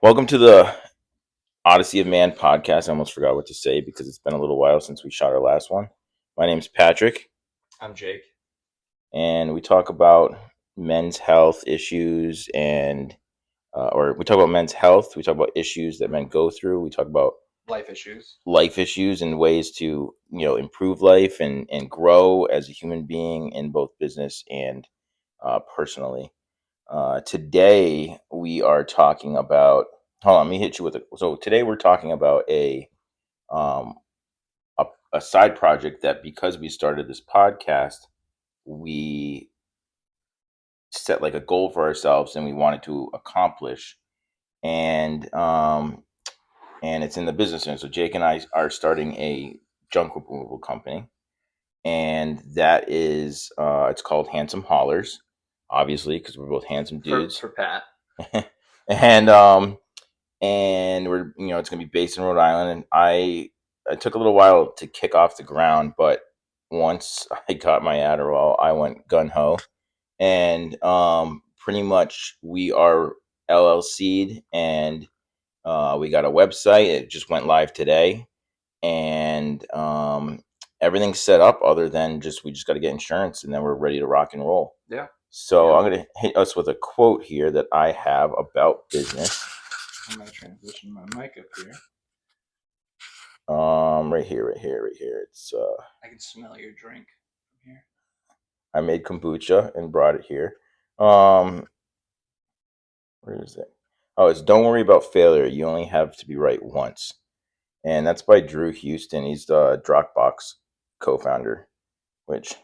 Welcome to the Odyssey of Man podcast. I almost forgot what to say because it's been a little while since we shot our last one. My name's Patrick, I'm Jake. and we talk about men's health issues or we talk about men's health. We talk about issues that men go through. We talk about Life issues. life issues and ways to improve life and grow as a human being in both business and personally. Today we are talking about. Hold on, let me hit you with a. So today we're talking about um, a side project that because we started this podcast, we set like a goal for ourselves and we wanted to accomplish, and and it's in the business end. So Jake and I are starting a junk removal company, and that is it's called Handsome Haulers, obviously because we're both handsome dudes, For Pat. and and we're it's going to be based in Rhode Island. And I took a little while to kick off the ground, but once I got my Adderall, I went gun ho, and pretty much we are LLC'd, and we got a website. It just went live today, and everything's set up. Other than we just got to get insurance, and then we're ready to rock and roll. Yeah. So Yeah. I'm going to hit us with a quote here that I have about business. I'm gonna transition my mic up here. Right here. It's I can smell your drink from here. I made kombucha and brought it here. Um, where is it? Oh, it's "Don't worry about failure. You only have to be right once," and that's by Drew Houston. He's the Dropbox co-founder, which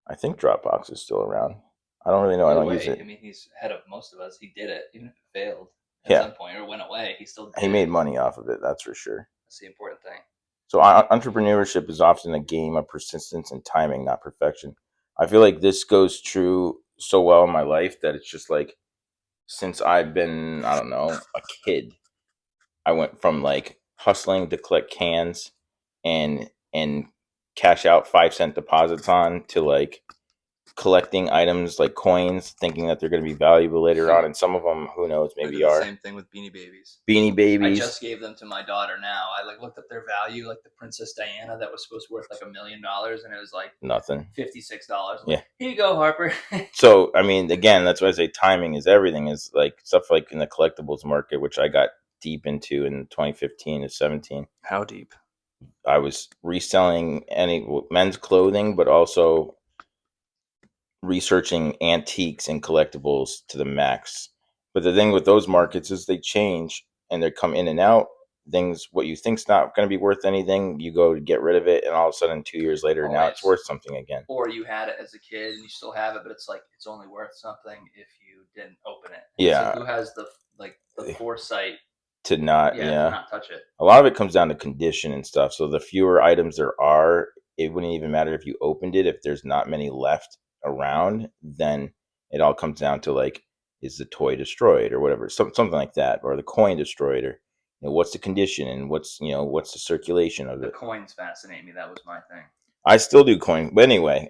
I think Dropbox is still around. I don't really know. I Either don't use way, it. I mean, he's ahead of most of us. He did it, even if it failed at Yeah, some point or went away. He still did he it. made money off of it. That's for sure. That's the important thing. So entrepreneurship is often a game of persistence and timing, not perfection. I feel like this goes true so well in my life that it's just like since I've been, I don't know, a kid, I went from like hustling to collect cans and cash out 5 cent deposits on to like collecting items like coins, thinking that they're going to be valuable later on, and some of them, who knows, I maybe did the are same thing with Beanie Babies. Beanie I Babies. just gave them to my daughter now. I looked up their value, like the Princess Diana that was supposed to be worth like $1 million, and it was like Nothing. $56. Yeah. Like, here you go, Harper. So I mean, again, that's why I say timing is everything. Is like stuff like in the collectibles market, which I got deep into in 2015 to 17. How deep? I was reselling any men's clothing, but also researching antiques and collectibles to the max. But the thing with those markets is they change and they come in and out. Things what you think's not going to be worth anything, you go to get rid of it, and all of a sudden, 2 years later, now it's worth something again. Or you had it as a kid and you still have it, but it's like it's only worth something if you didn't open it. Yeah. So who has the foresight to not to not touch it? A lot of it comes down to condition and stuff. So the fewer items there are, it wouldn't even matter if you opened it. If there's not many left around, then it all comes down to like, is the toy destroyed or whatever, something like that, or the coin destroyed, or what's the condition and what's the circulation of The it. coins fascinate me. That was my thing. I still do coin, but anyway,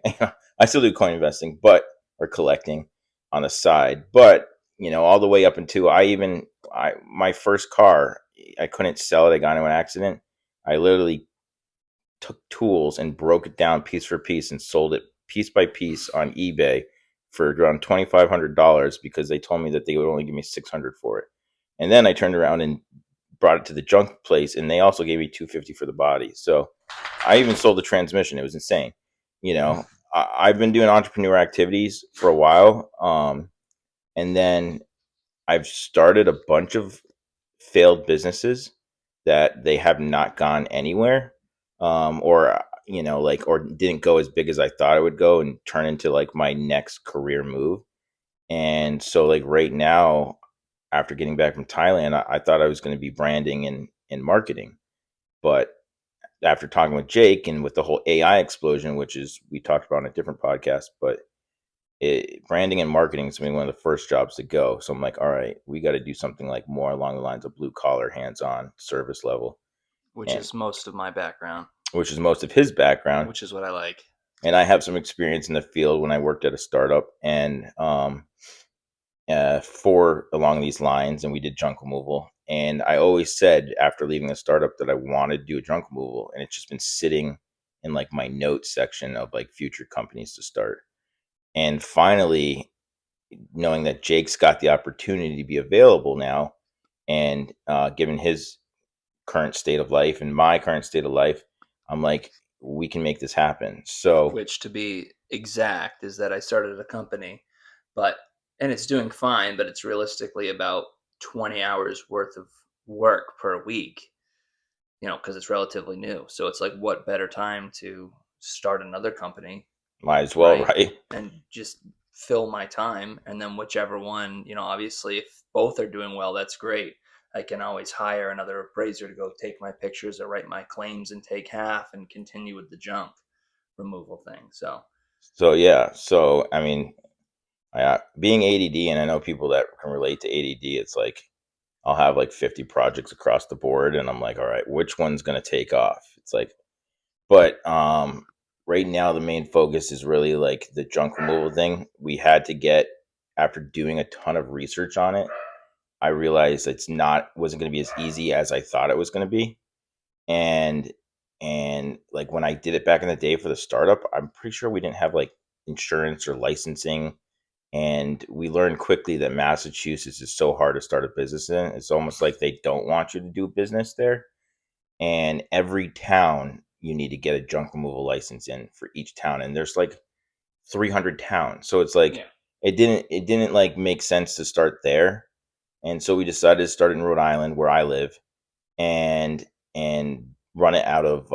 I still do coin investing, or collecting on the side. But all the way up until my first car, I couldn't sell it. I got into an accident. I literally took tools and broke it down piece for piece and sold it piece by piece on eBay for around $2,500 because they told me that they would only give me $600 for it. And then I turned around and brought it to the junk place, and they also gave me $250 for the body. So I even sold the transmission. It was insane. I've been doing entrepreneur activities for a while, and then I've started a bunch of failed businesses that they have not gone anywhere, or didn't go as big as I thought it would go and turn into like my next career move. And so, like right now, after getting back from Thailand, I thought I was going to be branding and marketing, but after talking with Jake and with the whole AI explosion, which is we talked about on a different podcast, but branding and marketing is going to be one of the first jobs to go. So I'm like, all right, we got to do something like more along the lines of blue collar, hands on, service level, which is most of my background, which is most of his background, which is what I like. And I have some experience in the field when I worked at a startup, and four along these lines, and we did junk removal. And I always said after leaving the startup that I wanted to do a junk removal, and it's just been sitting in like my notes section of like future companies to start. And finally, knowing that Jake's got the opportunity to be available now, and given his current state of life and my current state of life, I'm like, we can make this happen. So, Which, to be exact, is that I started a company, but and it's doing fine, but it's realistically about 20 hours worth of work per week, because it's relatively new. So it's like, what better time to start another company, might as well, right? right? And just fill my time. And then whichever one, obviously, if both are doing well, that's great. I can always hire another appraiser to go take my pictures or write my claims and take half and continue with the junk removal thing. So, So yeah, so I mean, being ADD, and I know people that can relate to ADD. It's like I'll have like 50 projects across the board, and I'm like, all right, which one's gonna take off? It's like, but right now the main focus is really like the junk removal thing. We had to get, after doing a ton of research on it, I realized it's not wasn't going to be as easy as I thought it was going to be. And like when I did it back in the day for the startup, I'm pretty sure we didn't have like insurance or licensing. And we learned quickly that Massachusetts is so hard to start a business in. It's almost like they don't want you to do business there. And every town you need to get a junk removal license in for each town. And there's like 300 towns. So it's like yeah. it didn't like make sense to start there. And so we decided to start in Rhode Island, where I live, and run it out of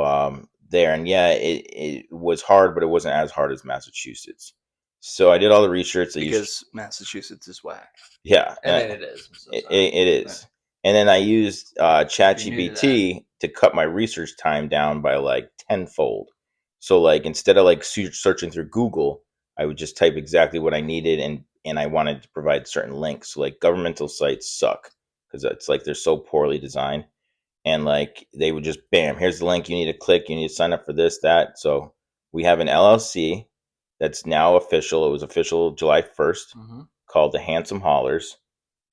there. And yeah, it was hard, but it wasn't as hard as Massachusetts. So I did all the research. I used, Because Massachusetts is whack. yeah, I mean, it is. I'm so sorry. it But is. And then I used if you're new to that, ChatGPT to cut my research time down by like tenfold. So like instead of like searching through Google, I would just type exactly what I needed, and I wanted to provide certain links. So like governmental sites suck because it's like they're so poorly designed, and like they would just bam, here's the link you need to click, you need to sign up for this, that. So we have an LLC that's now official. It was official July 1st, hmm called the Handsome Haulers,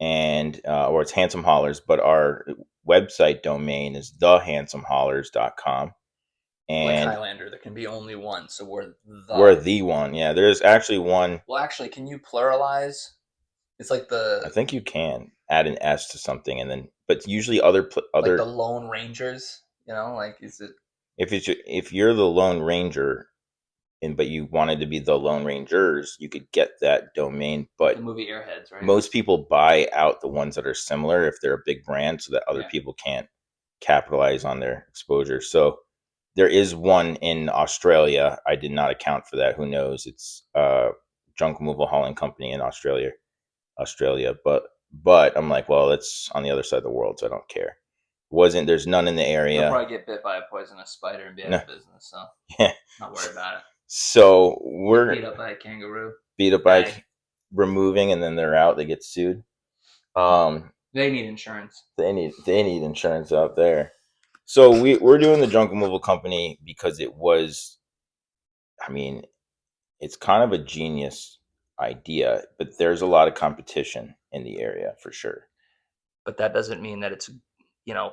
and or it's Handsome Haulers, but our website domain is thehandsomehaulers.com. like And Highlander, there can be only one. So we're we're the. the one. Yeah, there's actually one. Well, actually, can you pluralize? It's like I the think you can add an S to something, and then, but usually other, Lone Rangers. Like, is it if you're the Lone Ranger, and but you wanted to be the Lone Rangers, you could get that domain. like the But movie Airheads, right? most people buy out the ones that are similar if they're a big brand, so that other Yeah. people can't capitalize on their exposure. So there is one in Australia. I did not account for that. Who knows? It's junk removal hauling company in Australia. But I'm like, well, it's on the other side of the world, so I don't care. Wasn't There's none in the They'll area. probably get bit by a poisonous spider and be out No, of business. So yeah. not worry about it. So Get we're beat up by a kangaroo. beat up by Bag. removing, and then they're out. They get sued. Um, They need insurance. they need insurance out there. So we're doing the junk removal company because it was, I mean, it's kind of a genius idea, but there's a lot of competition in the area for sure. But that doesn't mean that you know,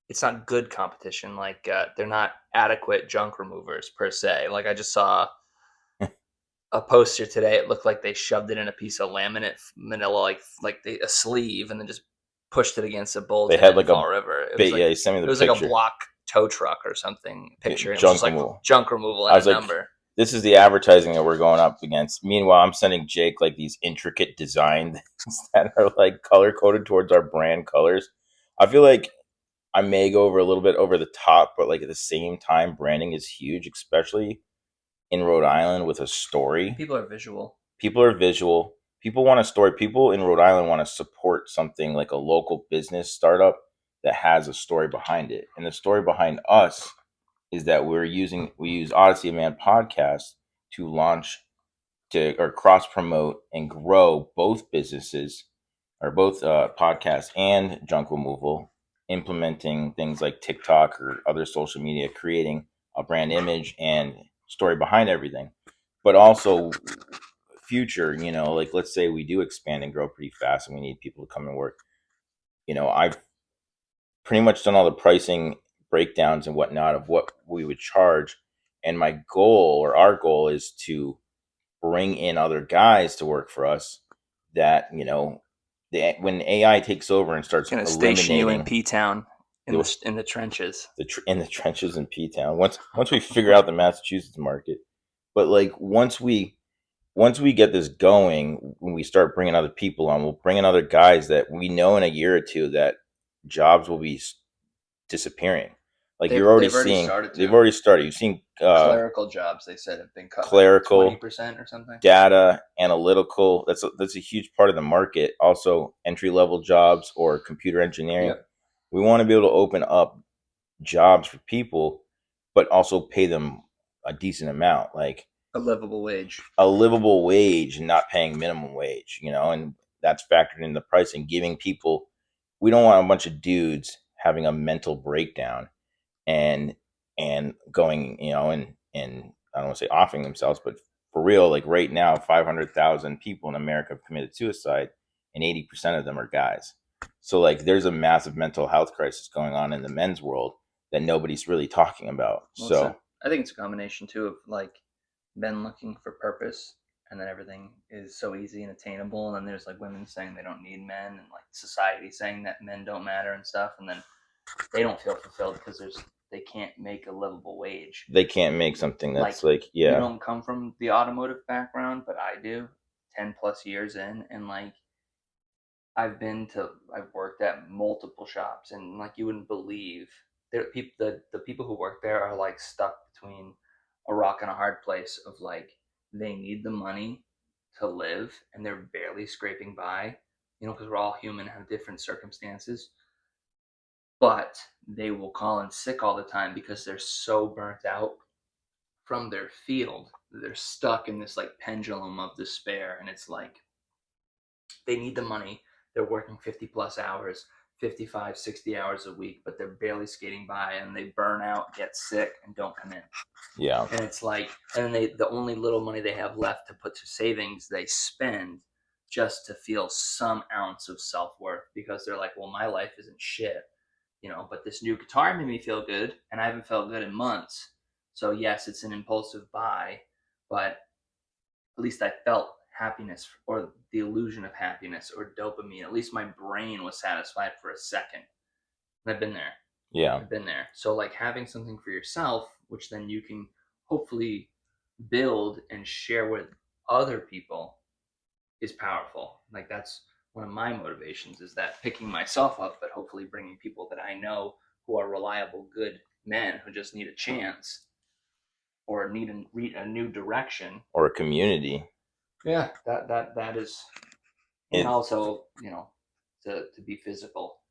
it's not good competition. Like, they're not adequate junk removers per se. Like, I just saw a poster today. It looked like they shoved it in a piece of laminate manila, a sleeve, and then just pushed it against a bulge They and it had didn't like a fall river. It was bait. like Yeah, he sent me it the was like a picture. block tow truck or something picture. And it was just Junk like removal. junk removal I and was a like, number. this is the advertising that we're going up against. Meanwhile, I'm sending Jake like these intricate design things that are like color coded towards our brand colors. I feel like I may go over a little bit over the top, but like at the same time, branding is huge, especially in Rhode Island with a story. People are visual. People are visual. People want a story. People in Rhode Island want to support something like a local business startup that has a story behind it. And the story behind us is that we use Odyssey of Man podcast to launch to or cross promote and grow both businesses, or both podcasts and junk removal, implementing things like TikTok or other social media, creating a brand image and story behind everything. But also future, like let's say we do expand and grow pretty fast and we need people to come and work, I've pretty much done all the pricing breakdowns and whatnot of what we would charge. And my goal or our goal is to bring in other guys to work for us that, when AI takes over and starts Gonna station you in eliminating P Town in the, the trenches. in the trenches in P Town, once we figure out the Massachusetts market, but like once we get this going, when we start bringing other people on, we'll bring in other guys that we know in a year or two that jobs will be disappearing. Like you're already They've already seeing, started they've to. already started. You've seen Clerical jobs, they said, have been cut like clerical, 20% or something. data, analytical. That's a huge part of the market. Also, entry level jobs or computer engineering. Yep. We want to be able to open up jobs for people, but also pay them a decent amount, like A livable wage. a livable wage, and not paying minimum wage. And that's factored in the pricing. Giving people, we don't want a bunch of dudes having a mental breakdown and going, and I don't want to say offing themselves, but for real, like right now, 500,000 people in America have committed suicide, and 80% of them are guys. So like, there's a massive mental health crisis going on in the men's world that nobody's really talking about. Well, So I think it's a combination too of like men looking for purpose, and then everything is so easy and attainable, and then there's like women saying they don't need men, and like society saying that men don't matter and stuff, and then they don't feel fulfilled because they can't make a livable wage. they can't make something that's like, You yeah, don't come from the automotive background, but I do. 10 plus years in, and like I've worked at multiple shops, and like you wouldn't believe, the people who work there are like stuck between a rock and a hard place of like they need the money to live, and they're barely scraping by, because we're all human, have different circumstances, but they will call in sick all the time because they're so burnt out from their field. They're stuck in this like pendulum of despair, and it's like they need the money. They're working 50 plus hours, 55, 60 hours a week, but they're barely skating by, and they burn out, get sick, and don't come in. yeah. And it's like, and the only little money they have left to put to savings, they spend just to feel some ounce of self-worth, because they're like, well, my life isn't shit, but this new guitar made me feel good, and I haven't felt good in months. So yes, it's an impulsive buy, but at least I felt happiness, or the illusion of happiness, or dopamine. At least my brain was satisfied for a second. And I've been there. Yeah. I've been there. So like having something for yourself, which then you can hopefully build and share with other people, is powerful. Like that's one of my motivations, is that picking myself up, but hopefully bringing people that I know who are reliable, good men who just need a chance or need a new direction, or a community. Yeah, that is, and also to be physical,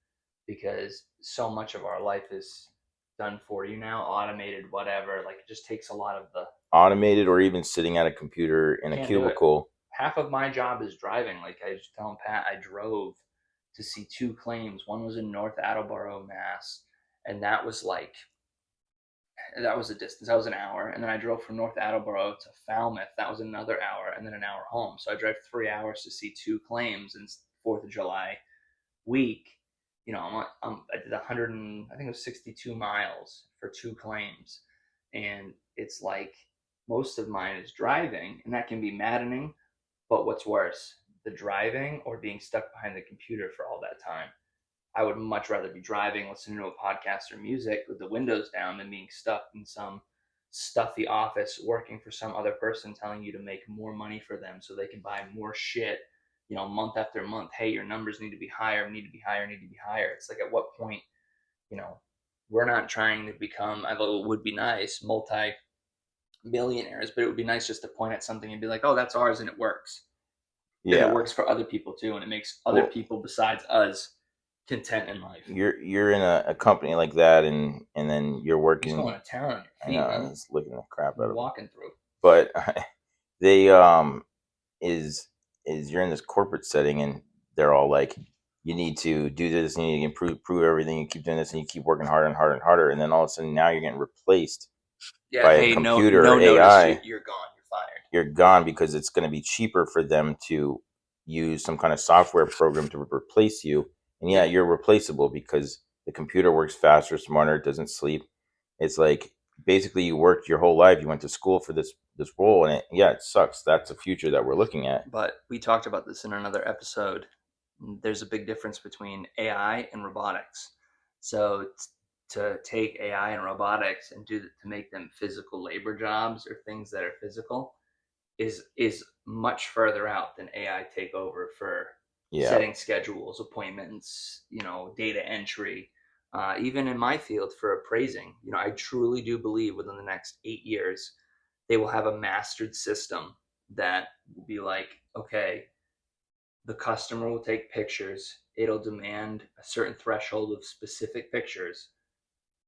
because so much of our life is done for you now, automated, whatever. Like it just takes a lot of the automated, or even sitting at a computer in a cubicle. Half of my job is driving. Like I was telling Pat, I drove to see 2 claims. One was in North Attleboro, Mass, and that was a distance. That was an hour. And then I drove from North Attleboro to Falmouth. That was another hour, and then an hour home. So I drove 3 hours to see 2 claims in 4th of July week. I did 100 and I think it was 62 miles for 2 claims. And it's like most of mine is driving, and that can be maddening. But what's worse, the driving or being stuck behind the computer for all that time? I would much rather be driving, listening to a podcast or music with the windows down, than being stuck in some stuffy office working for some other person telling you to make more money for them so they can buy more shit, month after month. Hey, your numbers need to be higher, need to be higher, need to be higher. It's like, at what point, we're not trying to become, although it would be nice, multi-millionaires, but it would be nice just to point at something and be like, oh, that's ours and it works. Yeah. And it works for other people too, and it makes other people besides us content in life. You're in a company like that, and then you're working. He's going to town on your feet, man. He's looking the crap out of walking through. But they is you're in this corporate setting, and they're all like, you need to do this, and you need to improve everything. You keep doing this, and you keep working harder and harder and harder, and then all of a sudden now you're getting replaced by a computer or AI. You're gone. You're fired. you're gone because it's going to be cheaper for them to use some kind of software program to replace you. And yeah, you're replaceable because the computer works faster, smarter, it doesn't sleep. It's like basically you worked your whole life, you went to school for this role, and it sucks. That's a future that we're looking at. But we talked about this in another episode. There's a big difference between AI and robotics. So to take AI and robotics and to make them physical labor jobs or things that are physical is much further out than AI take over for Yeah. setting schedules, appointments, data entry. Even in my field for appraising, I truly do believe within the next 8 years they will have a mastered system that will be like, okay, the customer will take pictures, it'll demand a certain threshold of specific pictures,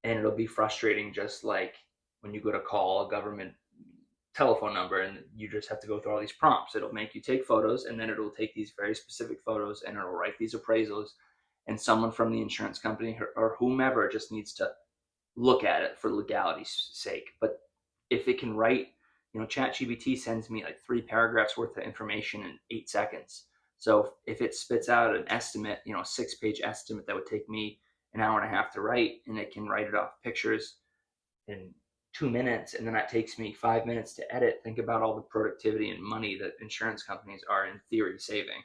and it'll be frustrating, just like when you go to call a government telephone number and you just have to go through all these prompts. It'll make you take photos, and then it'll take these very specific photos and it'll write these appraisals, and someone from the insurance company or whomever just needs to look at it for legality's sake. But if it can write, ChatGPT sends me like 3 paragraphs worth of information in 8 seconds. So if it spits out an estimate, a 6 page estimate that would take me an hour and a half to write, and it can write it off pictures in 2 minutes, and then that takes me 5 minutes to edit. Think about all the productivity and money that insurance companies are in theory saving.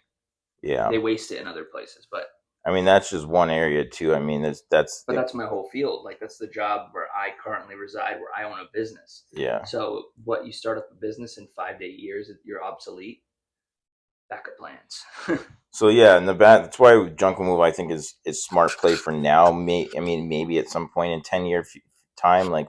Yeah. They waste it in other places, but I mean, that's just one area too. I mean, that's my whole field. Like, that's the job where I currently reside, where I own a business. yeah. So what, you start up a business in 5 to 8 years, you're obsolete. Backup plans. So yeah, and that's why Junk Move I think is smart play for now. I mean, maybe at some point in 10 year time, like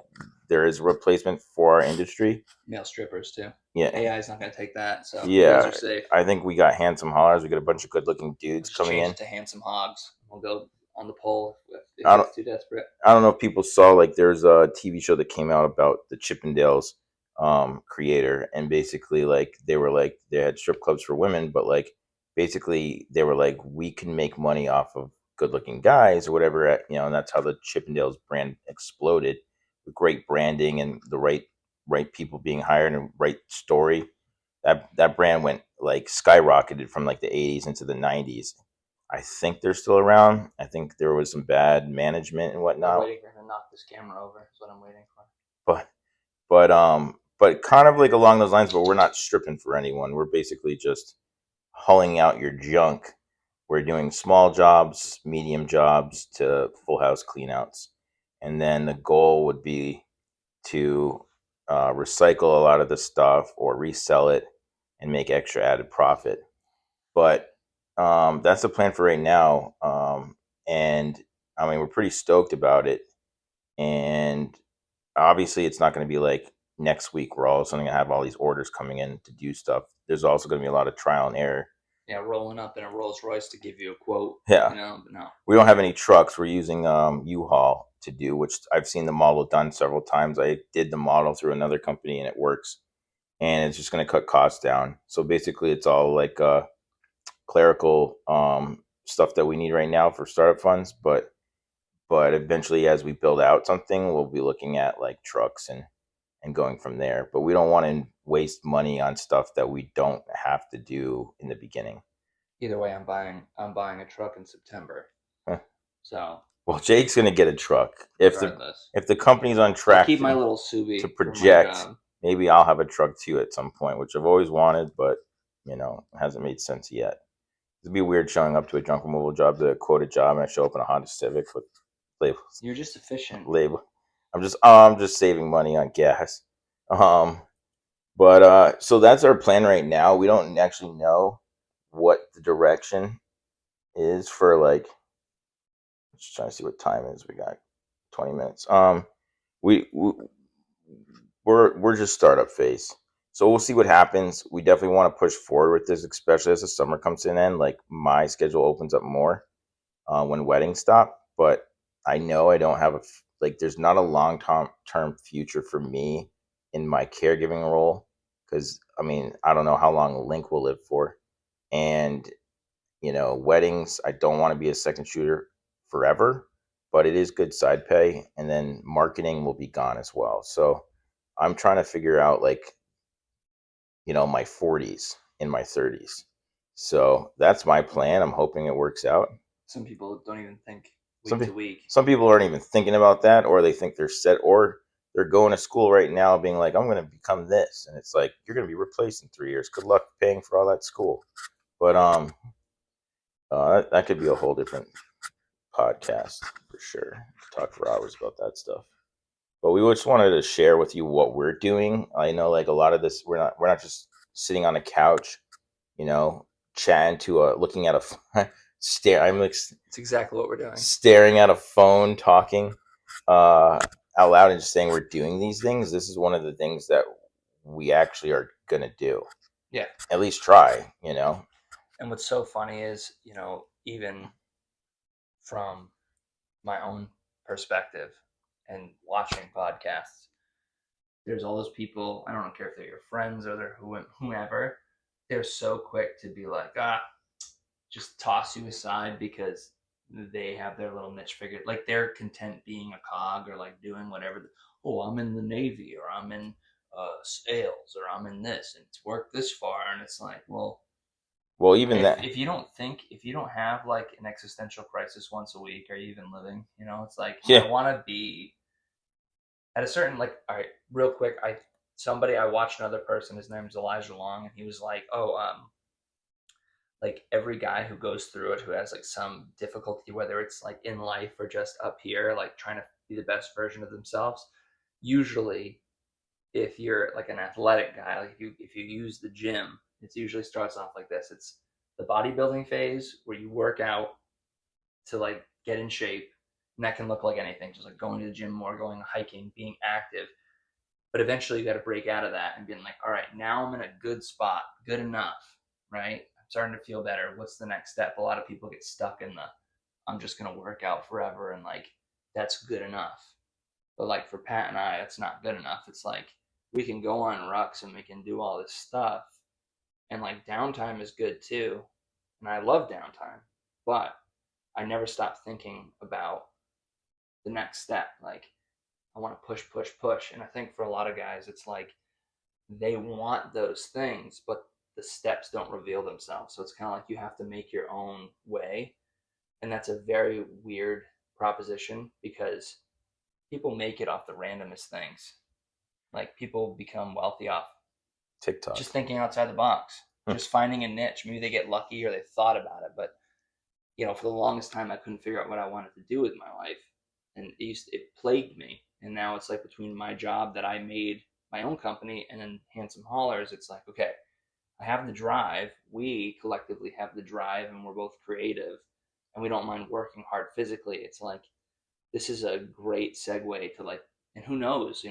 there is a replacement for our industry. Male strippers too. Yeah, AI is not going to take that, so you guys yeah. are safe. I think we got handsome hollers. We got a bunch of good looking dudes Let's coming change in. it to handsome hogs. We'll go on the poll if I don't, it's too desperate. I don't know if people saw, like, there's a TV show that came out about the Chippendales creator, and basically like they had strip clubs for women, but like basically they were like, we can make money off of good looking guys or whatever, and that's how the Chippendales brand exploded with great branding and the right people being hired and right story. That brand went like skyrocketed from like the 80s into the 90s. I think they're still around. I think there was some bad management and I'm whatnot. waiting for him to knock this camera over. Is what I'm waiting for. But kind of like along those lines, but we're not stripping for anyone. We're basically just hulling out your junk. We're doing small jobs, medium jobs to full house cleanouts. And then the goal would be to recycle a lot of the stuff or resell it and make extra added profit. But that's the plan for right now. And I mean, we're pretty stoked about it. And obviously, it's not going to be like next week we're all of a sudden going to have all these orders coming in to do stuff. There's also going to be a lot of trial and error. Yeah, rolling up in a Rolls Royce to give you a quote. Yeah. But no. We don't have any trucks. We're using U-Haul to do, which I've seen the model done several times. I did the model through another company and it works. And it's just going to cut costs down. So basically, it's all like clerical stuff that we need right now for startup funds. But eventually, as we build out something, we'll be looking at like trucks and going from there. But we don't want to waste money on stuff that we don't have to do in the beginning. Either way, I'm buying a truck in September. Huh. So, well, Jake's gonna get a truck if the company's on track. I'll keep my little Subi to project. Maybe I'll have a truck too at some point, which I've always wanted, but hasn't made sense yet. It'd be weird showing up to a junk removal job, to quote a job, and I show up in a Honda Civic with labels. You're just efficient. Label. I'm just saving money on gas. But so that's our plan right now. We don't actually know what the direction is for, like, just trying to see what time it is. We got 20 minutes. We're just startup phase. So we'll see what happens. We definitely want to push forward with this, especially as the summer comes to an end. Like, my schedule opens up more when weddings stop, but I know I don't have there's not a long term future for me in my caregiving role, because I mean, I don't know how long Link will live for, and weddings, I don't want to be a second shooter forever, but it is good side pay, and then marketing will be gone as well. So I'm trying to figure out, like, my 40s, in my 30s. So that's my plan. I'm hoping it works out. Some people don't even think Some week pe- to week. some people aren't even thinking about that, or they think they're set, or they're going to school right now being like, I'm going to become this, and it's like you're going to be replaced in 3 years. Good luck paying for all that school. But that could be a whole different podcast for sure. Talk for hours about that stuff. But we just wanted to share with you what we're doing. I know, like, a lot of this, we're not just sitting on a couch, you know, chatting to looking at a stare. I'm like It's exactly what we're doing. staring at a phone, talking uh, out loud, and just saying we're doing these things. This is one of the things that we actually are gonna do. Yeah. At least try. And what's so funny is, even from my own perspective and watching podcasts, there's all those people, I don't care if they're your friends or they're whomever, they're so quick to be like, just toss you aside because they have their little niche figured. Like they're content being a cog or like doing whatever. Oh, I'm in the Navy or I'm in sales or I'm in this and it's worked this far. And it's like, well, even if, that. if you don't think, if you don't have like an existential crisis once a week, are you even living? It's like, Yeah. I want to be at a certain, like, all right, real quick. I watched another person, his name's Elijah Long, and he was like, oh, like every guy who goes through it who has like some difficulty, whether it's like in life or just up here, like trying to be the best version of themselves, usually if you're like an athletic guy, like if you use the gym, it usually starts off like this. It's the bodybuilding phase where you work out to like get in shape, and that can look like anything, just like going to the gym more, going hiking, being active. But eventually you got to break out of that and being like, all right, now I'm in a good spot, good enough, right? I'm starting to feel better. What's the next step? A lot of people get stuck in the I'm just gonna work out forever and like that's good enough. But like for Pat and I, that's not good enough. It's like we can go on rucks and we can do all this stuff. And like downtime is good too. And I love downtime. But I never stop thinking about the next step. Like I want to push, push, push. And I think for a lot of guys, it's like they want those things, but the steps don't reveal themselves. So it's kind of like you have to make your own way. And that's a very weird proposition because people make it off the randomest things. Like people become wealthy off TikTok. just thinking outside the box, just finding a niche. Maybe they get lucky or they thought about it, but for the longest time, I couldn't figure out what I wanted to do with my life, and it plagued me. And now it's like between my job that I made my own company and then Handsome Haulers, it's like, okay, I have the drive. We collectively have the drive, and we're both creative, and we don't mind working hard physically. It's like this is a great segue to like, and who knows,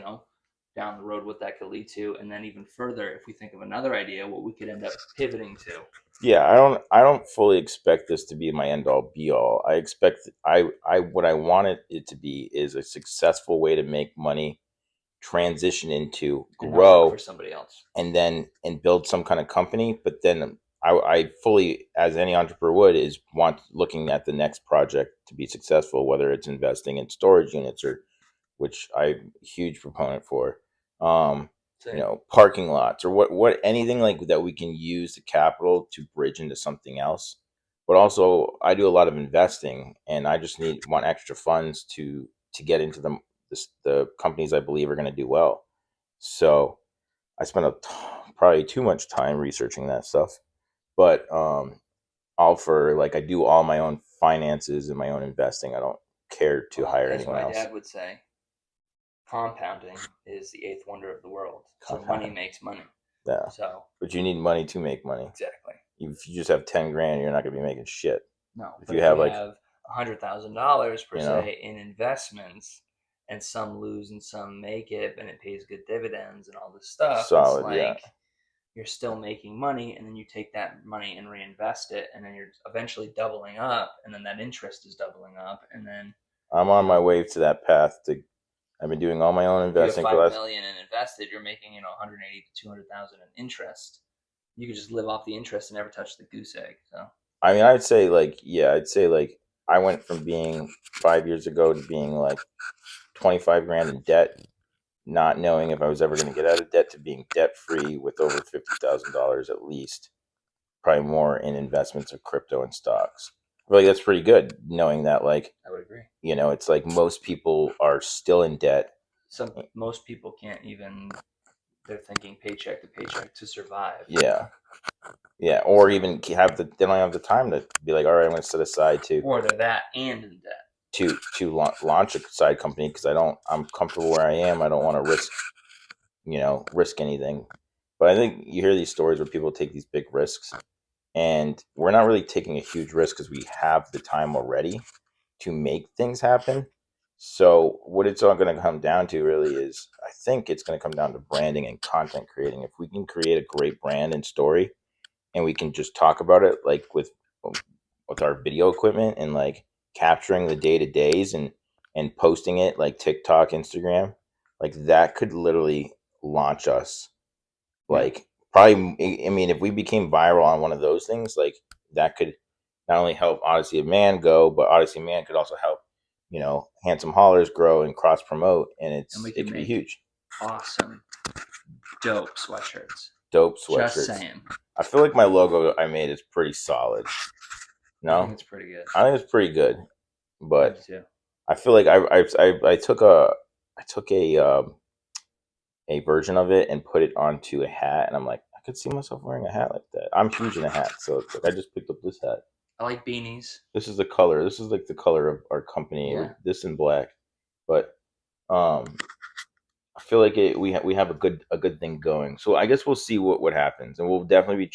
down the road what that could lead to, and then even further, if we think of another idea, what we could end up pivoting to. Yeah, I don't fully expect this to be my end all be all. I expect I what I want it to be is a successful way to make money, transition into, And not work grow, for somebody else. and build some kind of company. But then I fully, as any entrepreneur would, is want looking at the next project to be successful, whether it's investing in storage units or, which I'm a huge proponent for. Um, Parking lots or what anything like that we can use the capital to bridge into something else. But also, I do a lot of investing, and I just want extra funds to get into the companies I believe are going to do well. So I spent probably too much time researching that stuff, but all for like I do all my own finances and my own investing. I don't care to hire as anyone my else. dad would say, compounding is the eighth wonder of the world. So money makes money. Yeah. So, but you need money to make money. Exactly. If you just have 10 grand, you're not gonna be making shit. No. If you have like $100,000 per se in investments, and some lose and some make it, and it pays good dividends and all this stuff. Solid, it's like yeah. you're still making money, and then you take that money and reinvest it, and then you're eventually doubling up, and then that interest is doubling up, and then I'm on my way to that path. I've been doing all my own investing you for have last. $5 million and invested, you're making 180 to 200,000 in interest. You could just live off the interest and never touch the goose egg. So I mean, I'd say like I went from being 5 years ago to being like 25 grand in debt not knowing if I was ever going to get out of debt to being debt free with over $50,000 at least, probably more in investments of crypto and stocks. Really, that's pretty good knowing that, like, I would agree. it's like most people are still in debt. Most people can't even. They're thinking paycheck to paycheck to survive. Yeah. Yeah. Or even they don't have the time to be like, all right, I'm going to set aside Or they're that and in debt. to launch a side company because I'm comfortable where I am. I don't want to risk anything. But I think you hear these stories where people take these big risks, and we're not really taking a huge risk because we have the time already to make things happen. So what it's all going to come down to really is, I think it's going to come down to branding and content creating. If we can create a great brand and story, and we can just talk about it like with our video equipment and like capturing the day to days and posting it like TikTok, Instagram, like that could literally launch us. Like probably, I mean, if we became viral on one of those things, like that could not only help Odyssey of Man go, but Odyssey of Man could also help, Handsome Haulers grow and cross promote, and it could be huge. Awesome, dope sweatshirts. Dope sweatshirts. Just saying. I feel like my logo I made is pretty solid. No, I think it's pretty good. I think it's pretty good, but too. I feel like I took a version of it and put it onto a hat, and I'm like, I could see myself wearing a hat like that. I'm huge in a hat, so it's like I just picked up this hat. I like beanies. This is the color. This is like the color of our company. Yeah. This in black, but I feel like we have a good thing going. So I guess we'll see what happens, and we'll definitely be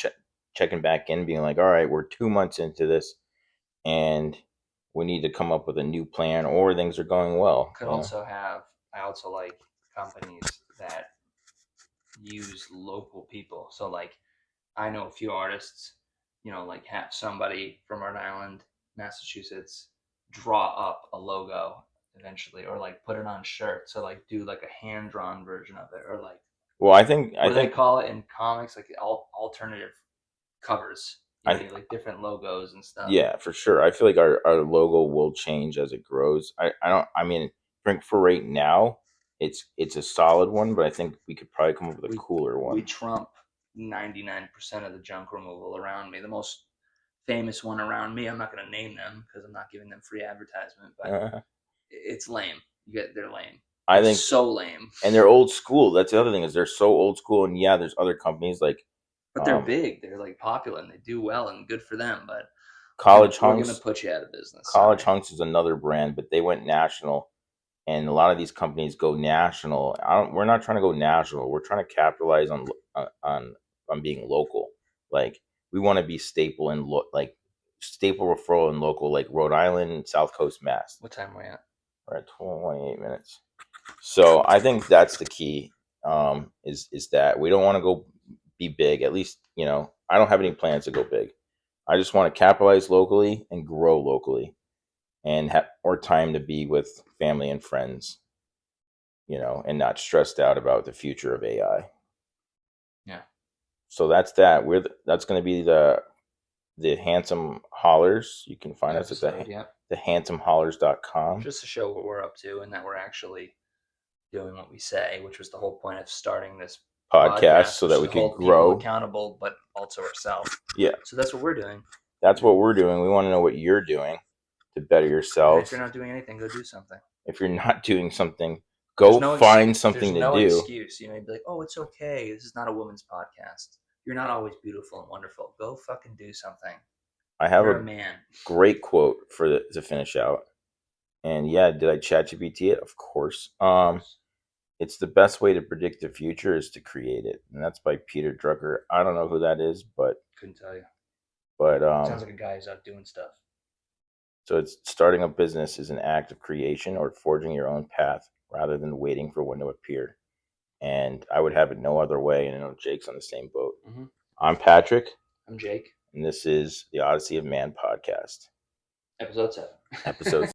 checking back in, being like, all right, we're 2 months into this, and we need to come up with a new plan, or things are going well. I also like companies that use local people. So like, I know a few artists, like have somebody from Rhode Island, Massachusetts, draw up a logo eventually, or like put it on shirts, so like do like a hand drawn version of it, or like, well, I think they call it in comics, like alternative covers. Like different logos and stuff. Yeah, for sure. I feel like our logo will change as it grows. I mean, for right now, it's a solid one, but I think we could probably come up with a cooler one. We trump 99% of the junk removal around me. The most famous one around me, I'm not going to name them because I'm not giving them free advertisement, but it's lame. They're lame. I think so lame, and they're old school. That's the other thing, is they're so old school. And yeah, there's other companies like, but they're big. They're like popular and they do well, and good for them. But College we're Hunks, going to put you out of business. College Hunks is another brand, but they went national. And a lot of these companies go national. We're not trying to go national. We're trying to capitalize on being local. Like, we want to be staple referral and local, like Rhode Island, South Coast, Mass. What time are we at? We're at 28 minutes. So I think that's the key. Is that we don't want to go be big. At least, I don't have any plans to go big. I just want to capitalize locally and grow locally, and have more time to be with family and friends, and not stressed out about the future of AI. Yeah. So that's that. That's going to be the Handsome Haulers. You can find us at the handsomehaulers.com. Just to show what we're up to, and that we're actually doing what we say, which was the whole point of starting this podcast, so that we could grow, accountable, but also ourselves. Yeah. So that's what we're doing. That's what we're doing. We want to know what you're doing to better yourselves. If you're not doing anything, go do something. If you're not doing something, go find something to do. There's no excuse. You'd be like, oh, it's okay. This is not a woman's podcast. You're not always beautiful and wonderful. Go fucking do something. I have You're a man. Great quote to finish out. And yeah, did I ChatGPT it? Of course. It's the best way to predict the future is to create it, and that's by Peter Drucker. I don't know who that is, but couldn't tell you. But sounds like a guy who's out doing stuff. So it's starting a business is an act of creation or forging your own path rather than waiting for one to appear. And I would have it no other way. And I know Jake's on the same boat. Mm-hmm. I'm Patrick. I'm Jake. And this is the Odyssey of Man podcast. Episode 7. Episode